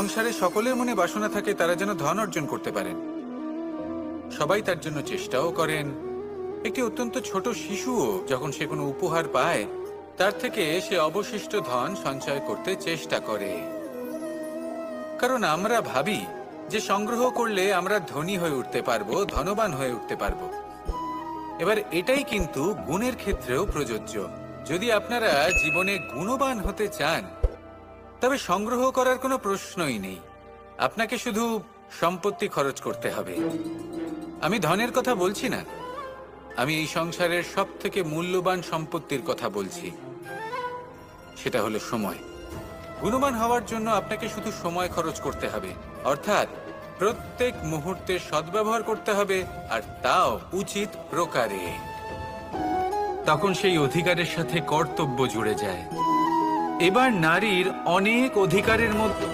সংসারে সকলের মনে বাসনা থাকে তারা যেন ধন অর্জন করতে পারেন। সবাই তার জন্য চেষ্টাও করেন। একটি অত্যন্ত ছোট শিশুও যখন সে কোনো উপহার পায় তার থেকে সে অবশিষ্ট ধন সঞ্চয় করতে চেষ্টা করে, কারণ আমরা ভাবি যে সংগ্রহ করলে আমরা ধনী হয়ে উঠতে পারবো, ধনবান হয়ে উঠতে পারবো। এবার এটাই কিন্তু গুণের ক্ষেত্রেও প্রযোজ্য। যদি আপনারা জীবনে গুণবান হতে চান তবে সংগ্রহ করার কোনো প্রশ্নই নেই, আপনাকে শুধু সম্পত্তি খরচ করতে হবে। আমি ধনের কথা বলছি না, আমি এই সংসারের সব থেকে মূল্যবান সম্পত্তির কথা বলছি, সেটা হলো সময়। গুণবান হওয়ার জন্য আপনাকে শুধু সময় খরচ করতে হবে, অর্থাৎ প্রত্যেক মুহূর্তে সদ্ব্যবহার করতে হবে, আর তাও উচিত প্রকারে। তখন সেই অধিকারের সাথে কর্তব্য জুড়ে যায়। এবার নারীর অনেক অধিকারের মধ্যে,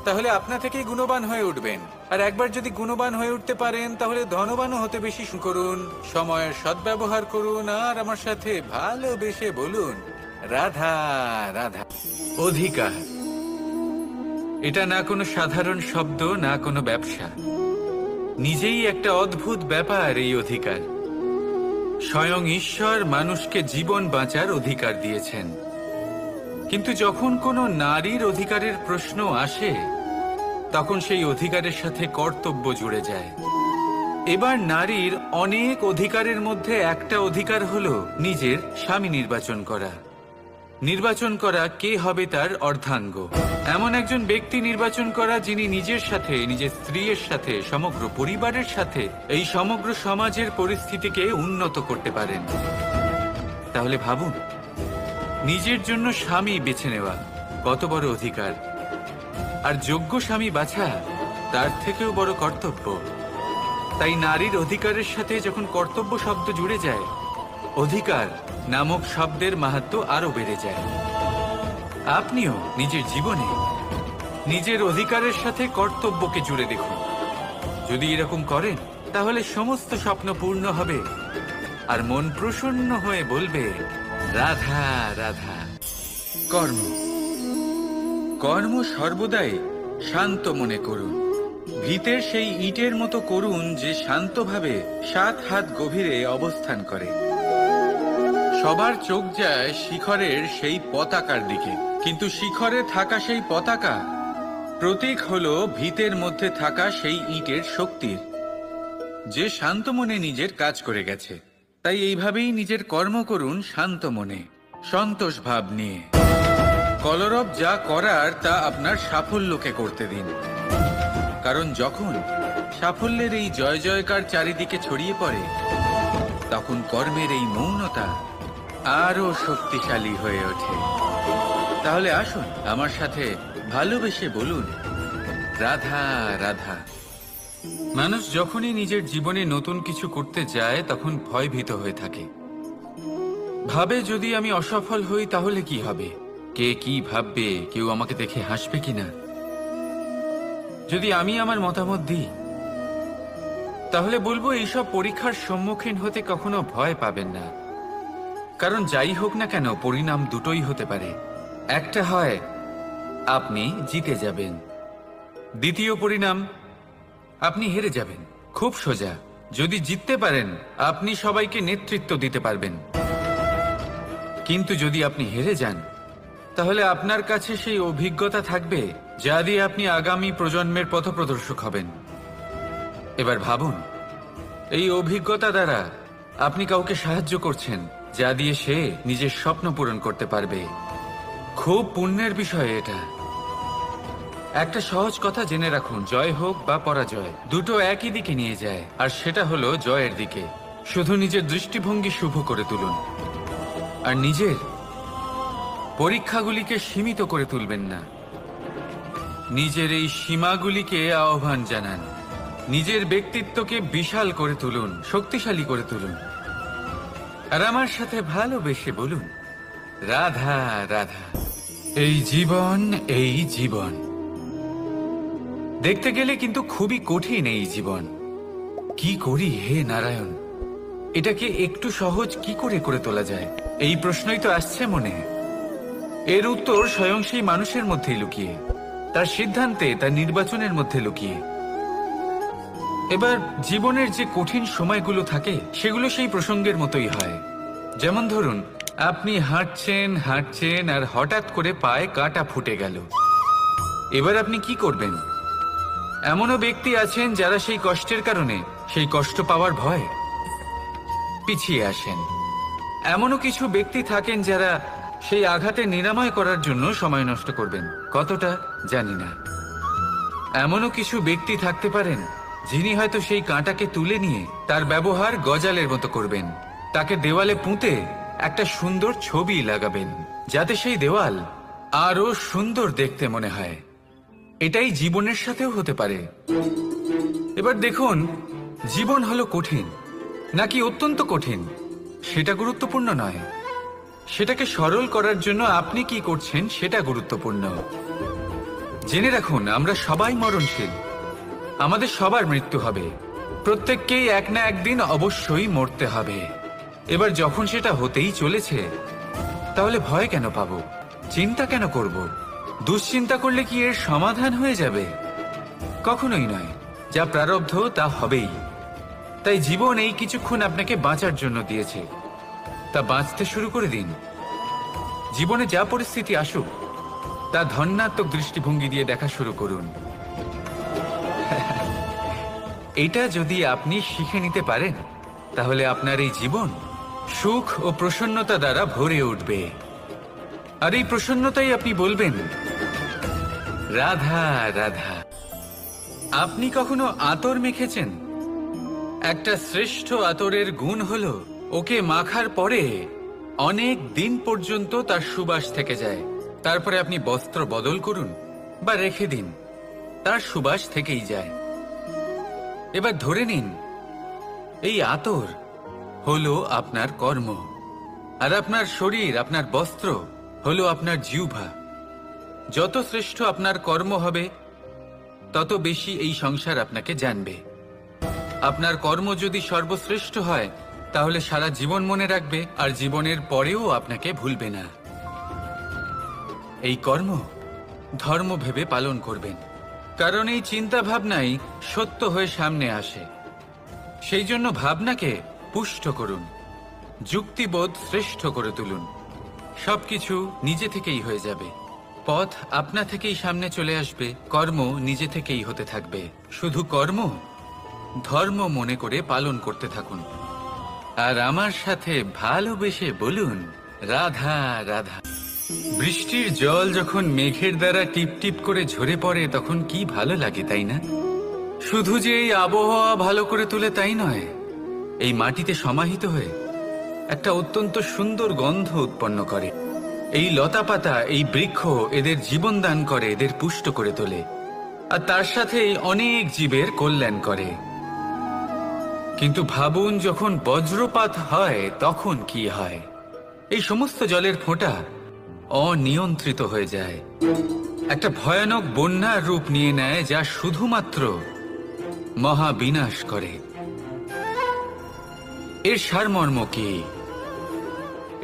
তাহলে আপনা থেকেই গুণবান হয়ে উঠবেন। আর একবার যদি গুণবান হয়ে উঠতে পারেন তাহলে ধনবানও হতে বেশি করুন, সময়ের সদ্ব্যবহার করুন, আর আমার সাথে ভালোবেসে বলুন রাধা রাধা। অধিকার এটা না কোনো সাধারণ শব্দ, না কোনো ব্যবসা, নিজেই একটা অদ্ভুত ব্যাপার এই অধিকার। স্বয়ং ঈশ্বর মানুষকে জীবন বাঁচার অধিকার দিয়েছেন, কিন্তু যখন কোনো নারীর অধিকারের প্রশ্ন আসে তখন সেই অধিকারের সাথে কর্তব্য জুড়ে যায়। এবার নারীর অনেক অধিকারের মধ্যে একটা অধিকার হলো নিজের স্বামী নির্বাচন করা। নির্বাচন করা কে হবে তার অর্ধাঙ্গ, এমন একজন ব্যক্তি নির্বাচন করা যিনি নিজের সাথে, নিজের স্ত্রীর সাথে, সমগ্র পরিবারের সাথে এই সমগ্র সমাজের পরিস্থিতিকে উন্নত করতে পারেন। তাহলে ভাবুন, নিজের জন্য স্বামী বেছে নেওয়া কত বড় অধিকার, আর যোগ্য স্বামী বাছা তার থেকেও বড় কর্তব্য। তাই নারীর অধিকারের সাথে যখন কর্তব্য শব্দ জুড়ে যায়, অধিকার নামক শব্দের মাহাত্ম্য আরো বেড়ে যায়। আপনিও নিজের জীবনে নিজের অধিকারের সাথে কর্তব্যকে জুড়ে দেখুন। যদি এরকম করেন তাহলে সমস্ত স্বপ্ন পূর্ণ হবে, আর মন প্রসন্ন হয়ে বলবে রাধা রাধা। কর্ম কর্ম সর্বদাই শান্ত মনে করুন। ভিতের সেই ইটের মতো করুন যে শান্তভাবে 7 হাত গভীরে অবস্থান করে। সবার চোখ যায় শিখরের সেই পতাকার দিকে, কিন্তু শিখরে থাকা সেই পতাকা প্রতীক হলো ভিতের মধ্যে থাকা সেই ইটের শক্তির, যে শান্ত মনে নিজের কাজ করে গেছে। তাই এইভাবেই নিজের কর্ম করুন শান্ত মনে, সন্তোষ ভাব নিয়ে। কলরব যা করার তা আপনার সাফল্যকে করতে দিন, কারণ যখন সাফল্যের এই জয় জয়কার চারিদিকে ছড়িয়ে পড়ে তখন কর্মের এই মৌনতা আরো শক্তিশালী হয়ে ওঠে। তাহলে আসুন আমার সাথে ভালোবেসে বলুন রাধা রাধা। মানুষ যখনই নিজের জীবনে নতুন কিছু করতে যায় তখন ভয়ভীত হয়ে থাকে, ভাবে যদি আমি অসফল হই তাহলে কি হবে, কে কি ভাববে, কেউ আমাকে দেখে হাসবে কিনা। যদি আমি আমার মতামত দিই তাহলে বলবো এইসব পরীক্ষার সম্মুখীন হতে কখনো ভয় পাবেন না, কারণ যাই হোক না কেন পরিণাম দুটোই হতে পারে। একটা হয় আপনি জিতে যাবেন, দ্বিতীয় পরিণাম আপনি হেরে যাবেন। খুব সোজা, যদি জিততে পারেন আপনি সবাইকে নেতৃত্ব দিতে পারবেন, কিন্তু যদি আপনি হেরে যান তাহলে আপনার কাছে সেই অভিজ্ঞতা থাকবে যা দিয়ে আপনি আগামী প্রজন্মের পথপ্রদর্শক হবেন। এবার ভাবুন, এই অভিজ্ঞতা দ্বারা আপনি কাউকে সাহায্য করছেন যা দিয়ে সে নিজের স্বপ্ন পূরণ করতে পারবে। খুব পুণ্যের বিষয় এটা। একটা সহজ কথা জেনে রাখুন, জয় হোক বা পরাজয় দুটো একই দিকে নিয়ে যায়, আর সেটা হলো জয়ের দিকে। শুধু নিজের দৃষ্টিভঙ্গি শুভ করে তুলুন, আর নিজের পরীক্ষাগুলিকে সীমিত করে তুলবেন না। নিজের এই সীমাগুলিকে আহ্বান জানান, নিজের ব্যক্তিত্বকে বিশাল করে তুলুন, শক্তিশালী করে তুলুন, আর আমার সাথে ভালোবেসে বলুন রাধা রাধা। এই জীবন, এই জীবন দেখতে গেলে কিন্তু খুবই কঠিন। এই জীবন কি করি হে নারায়ণ, এটাকে একটু সহজ কি করে করে তোলা যায়, এই প্রশ্নই তো আসছে মনে। এর উত্তর স্বয়ং সেই মানুষের মধ্যেই লুকিয়ে। তার সিদ্ধান্তে, তার নির্বাচনের মধ্যে লুকিয়ে। এবার জীবনের যে কঠিন সময়গুলো থাকে সেগুলো সেই প্রসঙ্গের মতোই হয়। যেমন ধরুন, আপনি হাঁটছেন হাঁটছেন আর হঠাৎ করে পায়ে কাঁটা ফুটে গেল। এবার আপনি কি করবেন? এমনও ব্যক্তি আছেন যারা সেই কষ্টের কারণে, সেই কষ্ট পাওয়ার ভয় পিছিয়ে আসেন। এমনও কিছু ব্যক্তি থাকেন যারা সেই আঘাতে নিরাময় করার জন্য সময় নষ্ট করবেন, কতটা জানি না। এমনও কিছু ব্যক্তি থাকতে পারেন যিনি হয়তো সেই কাঁটাকে তুলে নিয়ে তার ব্যবহার গজালের মতো করবেন, তাকে দেওয়ালে পুঁতে একটা সুন্দর ছবি লাগাবেন, যাতে সেই দেওয়াল আরো সুন্দর দেখতে মনে হয়। এটাই জীবনের সাথেও হতে পারে। এবার দেখুন, জীবন হলো কঠিন নাকি অত্যন্ত কঠিন সেটা গুরুত্বপূর্ণ নয়, সেটাকে সরল করার জন্য আপনি কি করছেন সেটা গুরুত্বপূর্ণ। জেনে রাখুন, আমরা সবাই মরণশীল, আমাদের সবার মৃত্যু হবে, প্রত্যেককেই এক না একদিন অবশ্যই মরতে হবে। এবার যখন সেটা হতেই চলেছে, তাহলে ভয় কেন পাবো, চিন্তা কেন করব? দুশ্চিন্তা করলে কি এর সমাধান হয়ে যাবে? কখনোই নয়। যা প্রারব্ধ তা হবেই। তাই জীবন এই কিছুক্ষণ আপনাকে বাঁচার জন্য দিয়েছে, তা বাঁচতে শুরু করে দিন। জীবনে যা পরিস্থিতি আসুক তা ধন্যাত্মক দৃষ্টিভঙ্গি দিয়ে দেখা শুরু করুন। এটা যদি আপনি শিখে নিতে পারেন, তাহলে আপনার এই জীবন সুখ ও প্রসন্নতা দ্বারা ভরে উঠবে। আর এই প্রসন্নতাই আপনি বলবেন, রাধা রাধা। আপনি কখনো আতর মেখেছেন? একটা শ্রেষ্ঠ আতরের গুণ হলো ওকে মাখার পরে অনেক দিন পর্যন্ত তার সুবাস থেকে যায়। তারপরে আপনি বস্ত্র বদল করুন বা রেখে দিন, তার সুবাস থেকেই যায়। এবার ধরে নিন এই আতর হলো আপনার কর্ম, আর আপনার শরীর, আপনার বস্ত্র হলো আপনার জিহ্বা। যত শ্রেষ্ঠ আপনার কর্ম হবে, তত বেশি এই সংসার আপনাকে জানবে। আপনার কর্ম যদি সর্বশ্রেষ্ঠ হয়, তাহলে সারা জীবন মনে রাখবে, আর জীবনের পরেও আপনাকে ভুলবে না। এই কর্ম ধর্ম ভেবে পালন করবেন, কারণ এই চিন্তা ভাবনাই সত্য হয়ে সামনে আসে। সেই জন্য ভাবনাকে পুষ্ট করুন, যুক্তিবোধ শ্রেষ্ঠ করে তুলুন। সবকিছু নিজে থেকেই হয়ে যাবে, পথ আপনা থেকেই সামনে চলে আসবে, কর্ম নিজে থেকেই হতে থাকবে। শুধু কর্ম ধর্ম মনে করে পালন করতে থাকুন, আর আমার সাথে ভালোবেসে বলুন, রাধা রাধা। বৃষ্টির জল যখন মেঘের দ্বারা টিপ টিপ করে ঝরে পড়ে, তখন কি ভালো লাগে, তাই না? শুধু যে এই আবহাওয়া ভালো করে তুলে তাই নয়, এই মাটিতে সমাহিত হয়ে একটা অত্যন্ত সুন্দর গন্ধ উৎপন্ন করে। এই লতাপাতা, এই বৃক্ষ এদের জীবন দান করে, এদের পুষ্ট করে তোলে, আর তার সাথে অনেক জীবের কল্যাণ করে। কিন্তু ভাবুন, যখন বজ্রপাত হয় তখন কি হয়? এই সমস্ত জলের ফোঁটা অনিয়ন্ত্রিত হয়ে যায়, একটা ভয়ানক বন্যার রূপ নিয়ে নেয়, যা শুধুমাত্র মহাবিনাশ করে। এর সারমর্ম কি?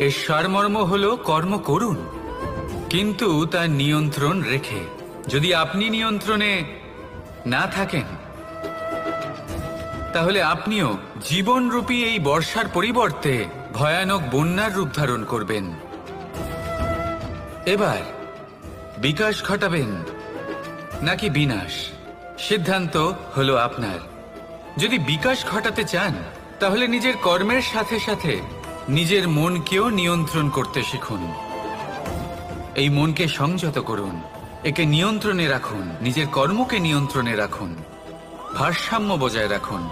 এর সারমর্ম হলো কর্ম করুন, কিন্তু তার নিয়ন্ত্রণ রেখে। যদি আপনি নিয়ন্ত্রণে না থাকেন, তাহলে আপনিও জীবনরূপী এই বর্ষার পরিবর্তে ভয়ানক বন্যার রূপ ধারণ করবেন। এবার বিকাশ ঘটাবেন নাকি বিনাশ, সিদ্ধান্ত হলো আপনার। যদি বিকাশ ঘটাতে চান, তাহলে নিজের কর্মের সাথে সাথে নিজের মনকেও নিয়ন্ত্রণ করতে শিখুন। এই মনকে সংযত করুন, একে নিয়ন্ত্রণে রাখুন, নিজের কর্মকে নিয়ন্ত্রণে রাখুন, ভারসাম্য বজায় রাখুন,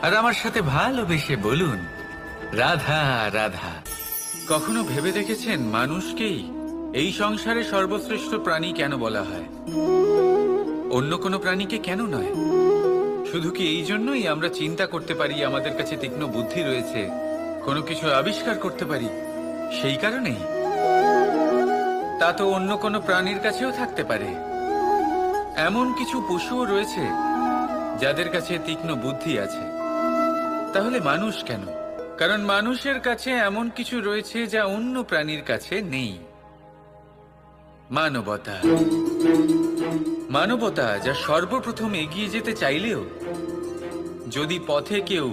আর আমার সাথে ভালোবেসে বলুন, রাধা রাধা। কখনো ভেবে দেখেছেন মানুষকেই এই সংসারে সর্বশ্রেষ্ঠ প্রাণী কেন বলা হয়? অন্য কোনো প্রাণীকে কেন নয়? শুধু কি এই জন্যই আমরা চিন্তা করতে পারি, আমাদের কাছে তীক্ষ্ণ বুদ্ধি রয়েছে, কোনো কিছু আবিষ্কার করতে পারি, সেই কারণেই? তা তো অন্য কোনো প্রাণীর কাছেও থাকতে পারে। এমন কিছু পশুও রয়েছে যাদের কাছে তীক্ষ্ণ বুদ্ধি আছে। তাহলে মানুষ কেন? কারণ মানুষের কাছে এমন কিছু রয়েছে যা অন্য প্রাণীর কাছে নেই। মানবতা। মানবতা যা সর্বপ্রথম এগিয়ে যেতে চাইলেও যদি পথে কেউ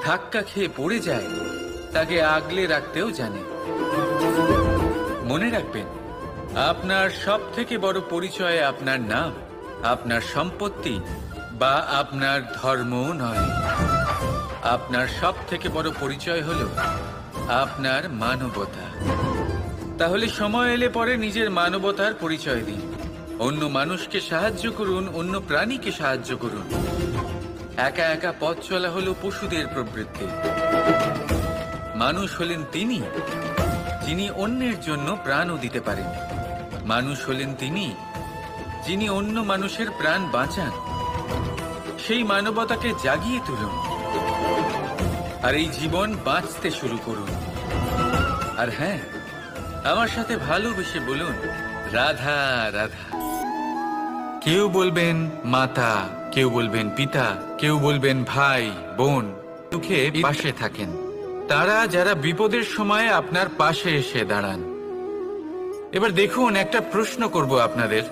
ধাক্কা খেয়ে পড়ে যায় তাকে আগলে রাখতেও জানে। মনে রাখবেন, আপনার সব থেকে বড় পরিচয় আপনার নাম, আপনার সম্পত্তি বা আপনার ধর্মও নয়। আপনার সব থেকে বড় পরিচয় হলো আপনার মানবতা। তাহলে সময় এলে পরে নিজের মানবতার পরিচয় দিন। অন্য মানুষকে সাহায্য করুন, অন্য প্রাণীকে সাহায্য করুন। একা একা পথ চলা হলো পশুদের প্রবৃত্তি। মানুষ হলেন তিনি যিনি অন্যের জন্য প্রাণও দিতে পারেন। মানুষ হলেন তিনি যিনি অন্য মানুষের প্রাণ বাঁচান। সেই মানবতাকে জাগিয়ে তুলুন আর এই জীবন বাঁচতে শুরু করুন। আর হ্যাঁ, আমার সাথে ভালোবেসে বলুন, রাধা রাধা। কেউ বলবেন মাতা, কেউ বলবেন পিতা, কেউ বলবেন ভাই বোন, দুঃখে পাশে থাকেন। তারা যারা বিপদের সময় আপনার পাশে এসে দাঁড়ান। এবার দেখুন, একটা প্রশ্ন করব আপনাদের,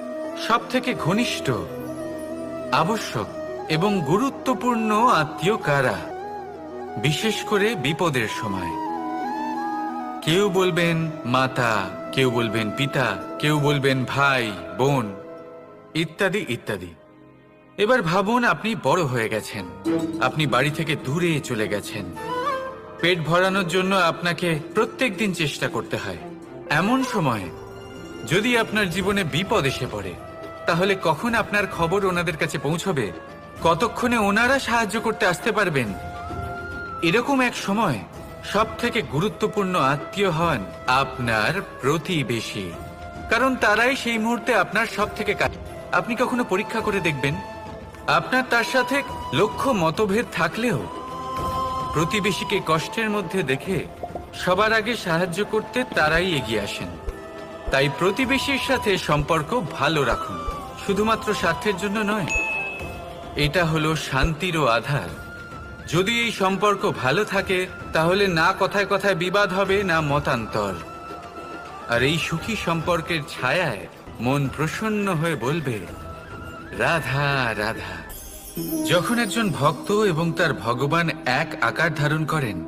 সব থেকে ঘনিষ্ঠ, আবশ্যক এবং গুরুত্বপূর্ণ আত্মীয় কারা, বিশেষ করে বিপদের সময়? কেউ বলবেন মাতা, কেউ বলবেন পিতা, কেউ বলবেন ভাই বোন, ইত্যাদি ইত্যাদি। এবার ভাবুন, আপনি বড় হয়ে গেছেন, আপনি বাড়ি থেকে দূরে চলে গেছেন। পেট ভরানোর জন্য আপনাকে প্রত্যেকদিন চেষ্টা করতে হয়। এমন সময় যদি আপনার জীবনে বিপদ এসে পড়ে, তাহলে কখন আপনার খবর ওনাদের কাছে পৌঁছবে? কতক্ষণে ওনারা সাহায্য করতে আসতে পারবেন? এরকম এক সময় সব থেকে গুরুত্বপূর্ণ আত্মীয় হন আপনার প্রতিবেশী, কারণ তারাই সেই মুহূর্তে আপনার সব থেকে কাছে। আপনি কখনো পরীক্ষা করে দেখবেন, আপনার তার সাথে লক্ষ্য মতভেদ থাকলেও প্রতিবেশীকে কষ্টের মধ্যে দেখে সবার আগে সাহায্য করতে তারাই এগিয়ে আসেন। তাই প্রতিবেশীর সাথে সম্পর্ক ভালো রাখুন, শুধুমাত্র স্বার্থের জন্য নয়। এটা হলো শান্তিরও আধার। যদি এই সম্পর্ক ভালো থাকে, তাহলে না কথায় কথায় বিবাদ হবে, না মতান্তর। আর এই সুখী সম্পর্কের ছায়ায় মন প্রসন্ন হয়ে বলবে, রাধা রাধা। যখন একজন ভক্ত এবং তার ভগবান এক আকার ধারণ করেন,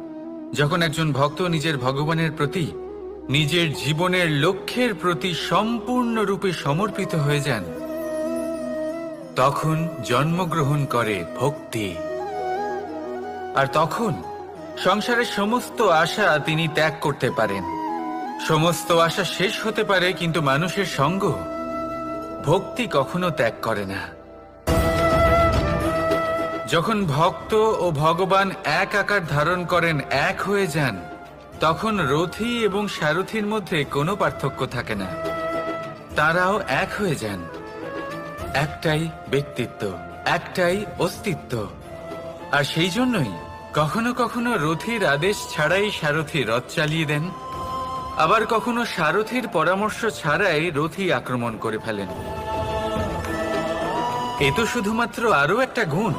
যখন একজন ভক্ত নিজের ভগবানের প্রতি, নিজের জীবনের লক্ষ্যের প্রতি সম্পূর্ণরূপে সমর্পিত হয়ে যান, তখন জন্মগ্রহণ করে ভক্তি। আর তখন সংসারের সমস্ত আশা তিনি ত্যাগ করতে পারেন। সমস্ত আশা শেষ হতে পারে, কিন্তু মানুষের সঙ্গ ভক্তি কখনো ত্যাগ করে না। যখন ভক্ত ও ভগবান এক আকার ধারণ করেন, এক হয়ে যান, তখন রথী এবং সারথীর মধ্যে কোনো পার্থক্য থাকে না। তারাও এক হয়ে যান। একটাই ব্যক্তিত্ব, একটাই অস্তিত্ব। আর সেই জন্যই কখনো কখনো রথীর আদেশ ছাড়াই সারথী রথ চালিয়ে দেন, আবার কখনো সারথীর পরামর্শ ছাড়াই রথী আক্রমণ করে ফেলেন। এ তো শুধুমাত্র আরও একটা গুণ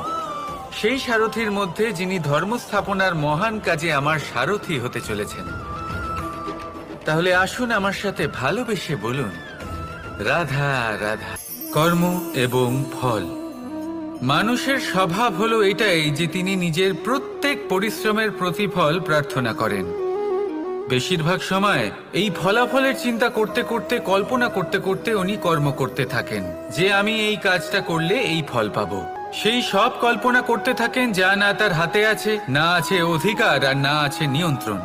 সেই সারথীর মধ্যে, যিনি ধর্ম স্থাপনার মহান কাজে আমার সারথী হতে চলেছেন। তাহলে আসুন আমার সাথে ভালোবেসে বলুন, রাধা রাধা। কর্ম এবং ফল। মানুষের স্বভাব হলো এটাই যে তিনি নিজের প্রত্যেক পরিশ্রমের প্রতিফল প্রার্থনা করেন। বেশিরভাগ সময় এই ফলাফলের চিন্তা করতে করতে, কল্পনা করতে করতে উনি কর্ম করতে থাকেন, যে আমি এই কাজটা করলে এই ফল পাবো। সেই সব কল্পনা করতে থাকেন যা না তার হাতে আছে, না আছে অধিকার, আর না আছে নিয়ন্ত্রণ।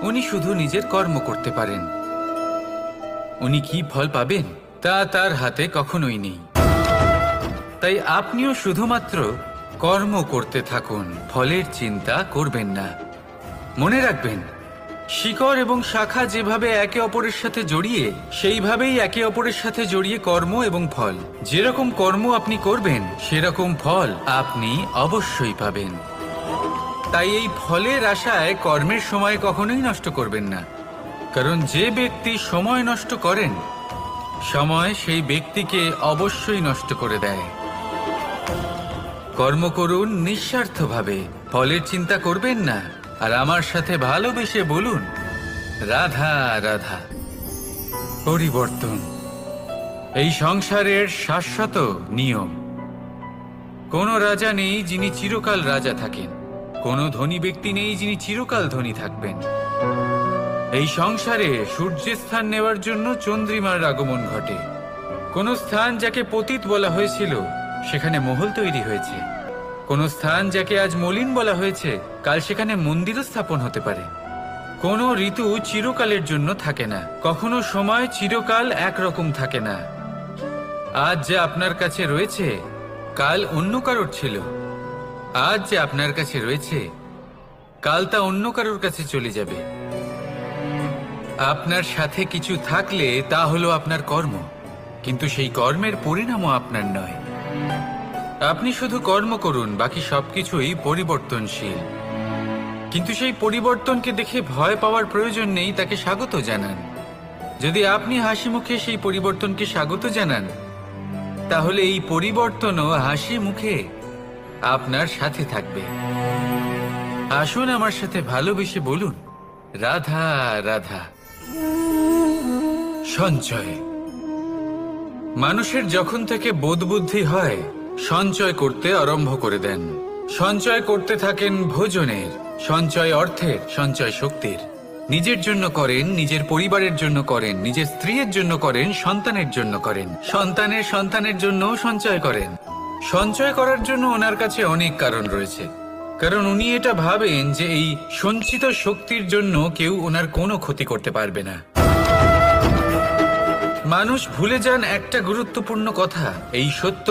উনি শুধু নিজের কর্ম করতে পারেন। উনি কি ফল পাবেন তা তার হাতে কখনোই নেই। তাই আপনিও শুধুমাত্র কর্ম করতে থাকুন, ফলের চিন্তা করবেন না। মনে রাখবেন, শিকড় এবং শাখা যেভাবে একে অপরের সাথে জড়িয়ে, সেইভাবেই একে অপরের সাথে জড়িয়ে কর্ম এবং ফল। যেরকম কর্ম আপনি করবেন, সেরকম ফল আপনি অবশ্যই পাবেন। তাই এই ফলের আশায় কর্মের সময় কখনোই নষ্ট করবেন না, কারণ যে ব্যক্তি সময় নষ্ট করেন, সময় সেই ব্যক্তিকে অবশ্যই নষ্ট করে দেয়। কর্ম করুন নিঃস্বার্থভাবে, ফলের চিন্তা করবেন না। আর আমার সাথে ভালোবেসে বলুন, রাধা রাধা। পরিবর্তন এই সংসারের শাশ্বত নিয়ম। কোনো রাজা নেই যিনি চিরকাল রাজা থাকেন, কোনো ধনী ব্যক্তি নেই যিনি চিরকাল ধনী থাকবেন। এই সংসারে সূর্যের স্থান নেওয়ার জন্য চন্দ্রিমার আগমন ঘটে। কোন স্থান যাকে পতিত বলা হয়েছিল সেখানে মহল তৈরি হয়েছে, কোন স্থান যাকে আজ মলিন বলা হয়েছে কাল সেখানে মন্দিরও স্থাপন হতে পারে। কোনো ঋতু চিরকালের জন্য থাকে না, কখনো সময় চিরকাল একরকম থাকে না। আজ যে আপনার কাছে রয়েছে কাল অন্য কারোর ছিল, আজ যে আপনার কাছে রয়েছে কাল তা অন্য কারোর কাছে চলে যাবে। আপনার সাথে কিছু থাকলে তা হলো আপনার কর্ম, কিন্তু সেই কর্মের পরিণামও আপনার নয়। আপনি শুধু কর্ম করুন, বাকি সবকিছুই পরিবর্তনশীল। কিন্তু সেই পরিবর্তনকে দেখে ভয় পাওয়ার প্রয়োজন নেই, তাকে স্বাগত জানান। যদি আপনি হাসি মুখে সেই পরিবর্তনকে স্বাগত জানান, তাহলে এই পরিবর্তনও হাসি মুখে আপনার সাথে থাকবে। আসুন আমার সাথে ভালোবেসে বলুন, রাধা রাধা। সঞ্চয়। মানুষের যখন থেকে বোধবুদ্ধি হয় সঞ্চয় করতে আরম্ভ করে দেন। সঞ্চয় করতে থাকেন ভোজনের, সঞ্চয় অর্থের, সঞ্চয় শক্তির। নিজের জন্য করেন, নিজের পরিবারের জন্য করেন, নিজের স্ত্রীর জন্য করেন, সন্তানের জন্য করেন, সন্তানের সন্তানের জন্যও সঞ্চয় করেন। সঞ্চয় করার জন্য ওনার কাছে অনেক কারণ রয়েছে, কারণ উনি এটা ভাবেন যে এই সঞ্চিত শক্তির জন্য কেউ ওনার কোনো ক্ষতি করতে পারবে না। মানুষ ভুলে যান একটা গুরুত্বপূর্ণ কথা, এই সত্য,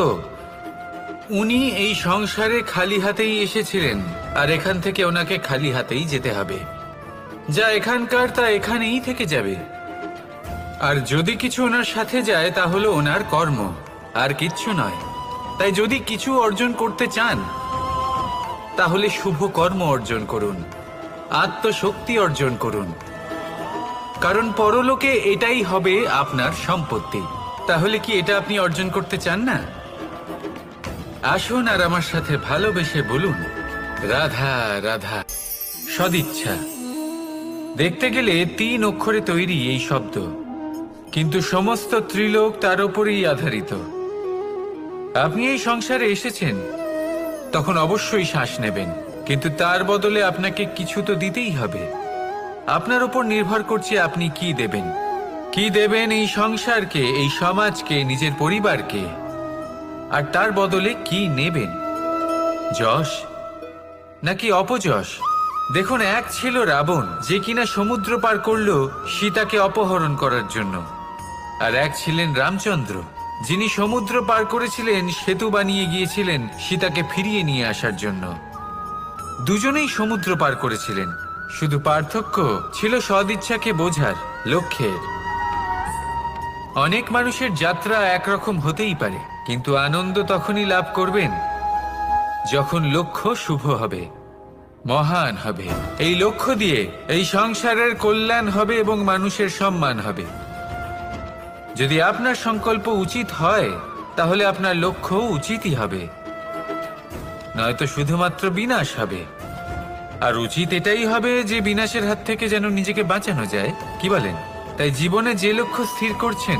উনি এই সংসারে খালি হাতেই এসেছিলেন আর এখান থেকে ওনাকে খালি হাতেই যেতে হবে। যা এখানকার তা এখানেই থেকে যাবে। আর যদি কিছু ওনার সাথে যায় তা হলো ওনার কর্ম, আর কিচ্ছু নয়। তাই যদি কিছু অর্জন করতে চান তাহলে শুভ কর্ম অর্জন করুন, আত্মশক্তি অর্জন করুন, কারণ পরলোকে এটাই হবে আপনার সম্পত্তি। তাহলে কি এটা আপনি অর্জন করতে চান না? আসুন আর আমার সাথে ভালোবেসে বলুন, রাধা রাধা। সদিচ্ছা। দেখতে গেলে 3 অক্ষরে তৈরি এই শব্দ, কিন্তু সমস্ত ত্রিলোক তার উপরেই আধারিত। আপনি এই সংসারে এসেছেন, তখন অবশ্যই শ্বাস নেবেন, কিন্তু তার বদলে আপনাকে কিছু তো দিতেই হবে। আপনার উপর নির্ভর করছে আপনি কি দেবেন। কি দেবেন এই সংসারকে, এই সমাজকে, নিজের পরিবারকে, আর তার বদলে কি নেবেন? যশ নাকি অপযশ? দেখুন, এক ছিল রাবণ, যে কিনা সমুদ্র পার করলো সীতাকে অপহরণ করার জন্য, আর এক ছিলেন রামচন্দ্র, যিনি সমুদ্র পার করেছিলেন, সেতু বানিয়ে গিয়েছিলেন সীতাকে ফিরিয়ে নিয়ে আসার জন্য। দুজনেই সমুদ্র পার করেছিলেন, শুধু পার্থক্য ছিল সদিচ্ছাকে বোঝার, লক্ষ্যের। অনেক মানুষের যাত্রা একরকম হতেই পারে, কিন্তু আনন্দ তখনই লাভ করবেন যখন লক্ষ্য শুভ হবে, মহান হবে। এই লক্ষ্য দিয়ে এই সংসারের কল্যাণ হবে এবং মানুষের সম্মান হবে। যদি আপনার সংকল্প উচিত হয় তাহলে আপনার লক্ষ্য উচিতই হবে, নয়তো শুধুমাত্র বিনাশ হবে। আর উচিত এটাই হবে যে বিনাশের হাত থেকে যেন নিজেকে বাঁচানো যায়, কি বলেন? তাই জীবনে যে লক্ষ্য স্থির করছেন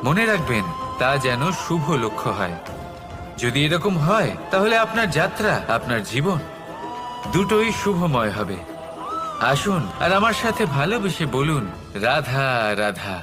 মনে রাখবেন তা যেন শুভ লক্ষ্য হয়। যদি এরকম হয় তাহলে আপনার যাত্রা, আপনার জীবন দুটোই শুভময় হবে। আসুন আর আমার সাথে ভালোবেসে বলুন, রাধা রাধা।